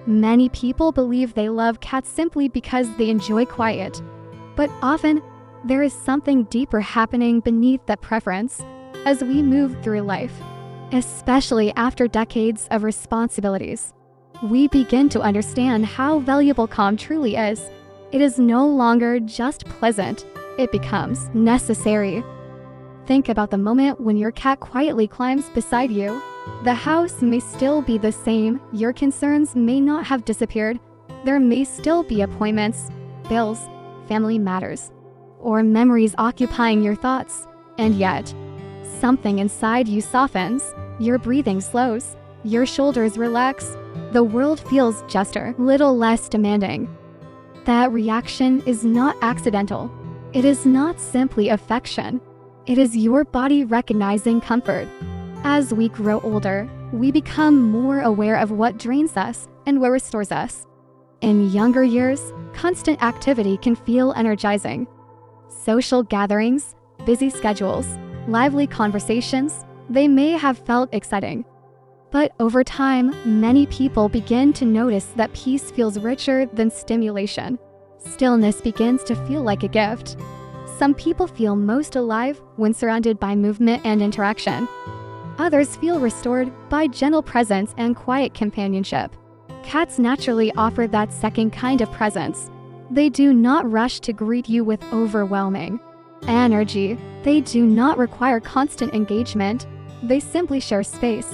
Many people believe they love cats simply because they enjoy quiet, but often there is something deeper happening beneath that preference as we move through life. Especially after decades of responsibilities, we begin to understand how valuable calm truly is. It is no longer just pleasant, it becomes necessary. Think about the moment when your cat quietly climbs beside you. The house may still be the same, your concerns may not have disappeared, there may still be appointments, bills, family matters, or memories occupying your thoughts, and yet, something inside you softens, your breathing slows, your shoulders relax, the world feels just a little less demanding. That reaction is not accidental. It is not simply affection. It is your body recognizing comfort. As we grow older, we become more aware of what drains us and what restores us. In younger years, constant activity can feel energizing. Social gatherings, busy schedules, lively conversations, they may have felt exciting. But over time, many people begin to notice that peace feels richer than stimulation. Stillness begins to feel like a gift. Some people feel most alive when surrounded by movement and interaction. Others feel restored by gentle presence and quiet companionship. Cats naturally offer that second kind of presence. They do not rush to greet you with overwhelming energy. They do not require constant engagement. They simply share space.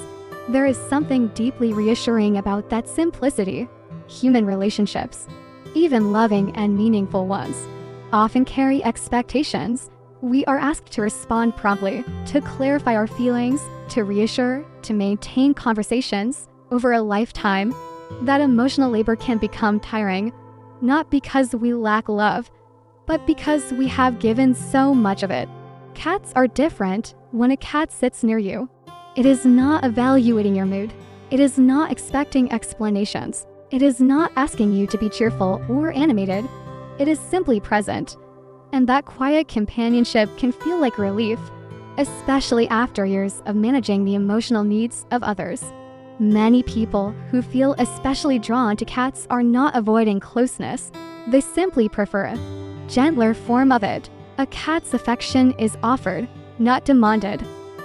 There is something deeply reassuring about that simplicity. Human relationships, even loving and meaningful ones, often carry expectations. We are asked to respond promptly, to clarify our feelings, to reassure, to maintain conversations. Over a lifetime, that emotional labor can become tiring, not because we lack love, but because we have given so much of it. Cats are different. When a cat sits near you, it is not evaluating your mood. It is not expecting explanations. It is not asking you to be cheerful or animated. It is simply present. And that quiet companionship can feel like relief, especially after years of managing the emotional needs of others. Many people who feel especially drawn to cats are not avoiding closeness. They simply prefer a gentler form of it. A cat's affection is offered, not demanded.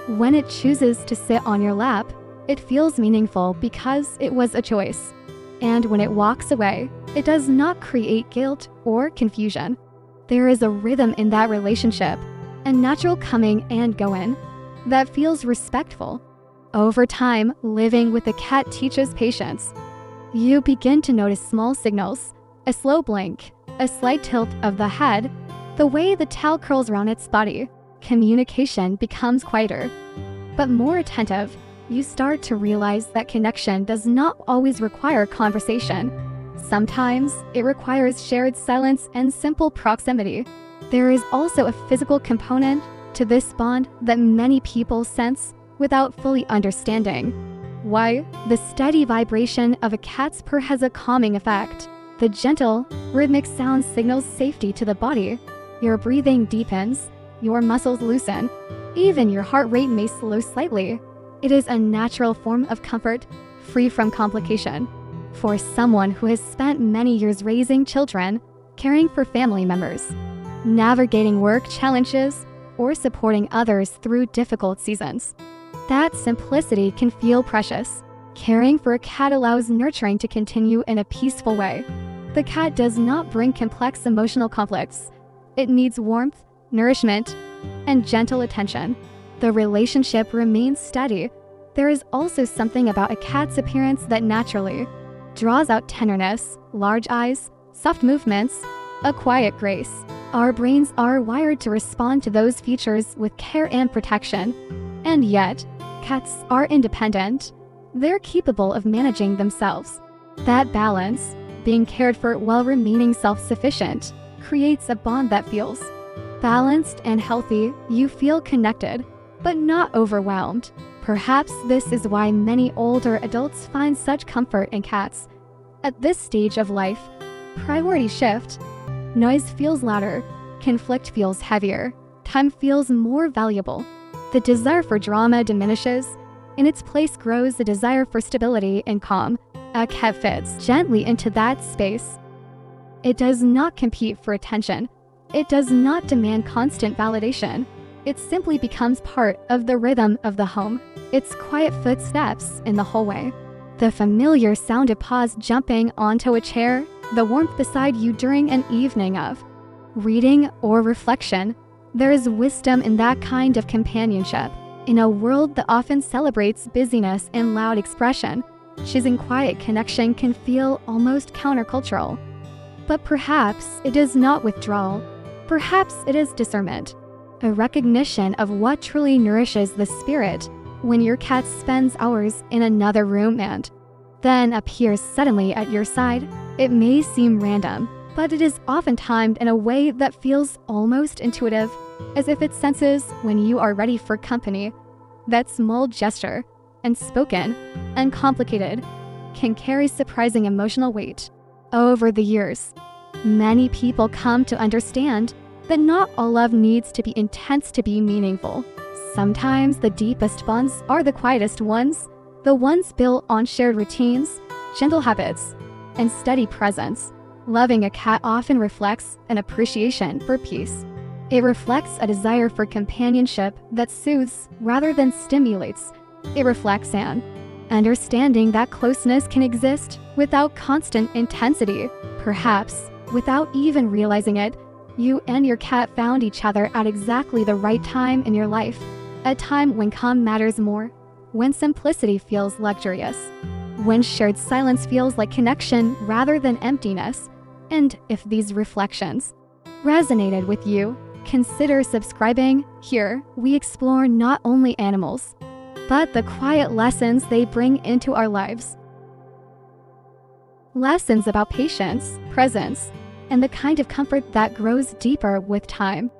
When it chooses to sit on your lap, it feels meaningful because it was a choice. And when it walks away, it does not create guilt or confusion. There is a rhythm in that relationship, a natural coming and going, that feels respectful. Over time, living with a cat teaches patience. You begin to notice small signals, a slow blink, a slight tilt of the head, the way the tail curls around its body. Communication becomes quieter, but more attentive. You start to realize that connection does not always require conversation. Sometimes it requires shared silence and simple proximity. There is also a physical component to this bond that many people sense without fully understanding. Why? The steady vibration of a cat's purr has a calming effect. The gentle, rhythmic sound signals safety to the body. Your breathing deepens, your muscles loosen, even your heart rate may slow slightly. It is a natural form of comfort, free from complication. For someone who has spent many years raising children, caring for family members, navigating work challenges, or supporting others through difficult seasons, that simplicity can feel precious. Caring for a cat allows nurturing to continue in a peaceful way. The cat does not bring complex emotional conflicts. It needs warmth, nourishment, and gentle attention. The relationship remains steady. There is also something about a cat's appearance that naturally draws out tenderness, large eyes, soft movements, a quiet grace. Our brains are wired to respond to those features with care and protection. And yet, cats are independent. They're capable of managing themselves. That balance, being cared for while remaining self-sufficient, creates a bond that feels balanced and healthy. You feel connected, but not overwhelmed. Perhaps this is why many older adults find such comfort in cats. At this stage of life, priorities shift. Noise feels louder, conflict feels heavier, time feels more valuable. The desire for drama diminishes. In its place grows the desire for stability and calm. A cat fits gently into that space. It does not compete for attention. It does not demand constant validation. It simply becomes part of the rhythm of the home. Its quiet footsteps in the hallway, the familiar sound of paws jumping onto a chair, the warmth beside you during an evening of reading or reflection. There is wisdom in that kind of companionship. In a world that often celebrates busyness and loud expression, choosing quiet connection can feel almost countercultural. But perhaps it is not withdrawal. Perhaps it is discernment, a recognition of what truly nourishes the spirit. When your cat spends hours in another room and then appears suddenly at your side, it may seem random, but it is often timed in a way that feels almost intuitive, as if it senses when you are ready for company. That small gesture, unspoken and complicated, can carry surprising emotional weight. Over the years, many people come to understand that not all love needs to be intense to be meaningful. Sometimes the deepest bonds are the quietest ones, the ones built on shared routines, gentle habits, and steady presence. Loving a cat often reflects an appreciation for peace. It reflects a desire for companionship that soothes rather than stimulates. It reflects an understanding that closeness can exist without constant intensity. Perhaps, without even realizing it, you and your cat found each other at exactly the right time in your life. A time when calm matters more, when simplicity feels luxurious, when shared silence feels like connection rather than emptiness. And if these reflections resonated with you, consider subscribing. Here, we explore not only animals, but the quiet lessons they bring into our lives. Lessons about patience, presence, and the kind of comfort that grows deeper with time.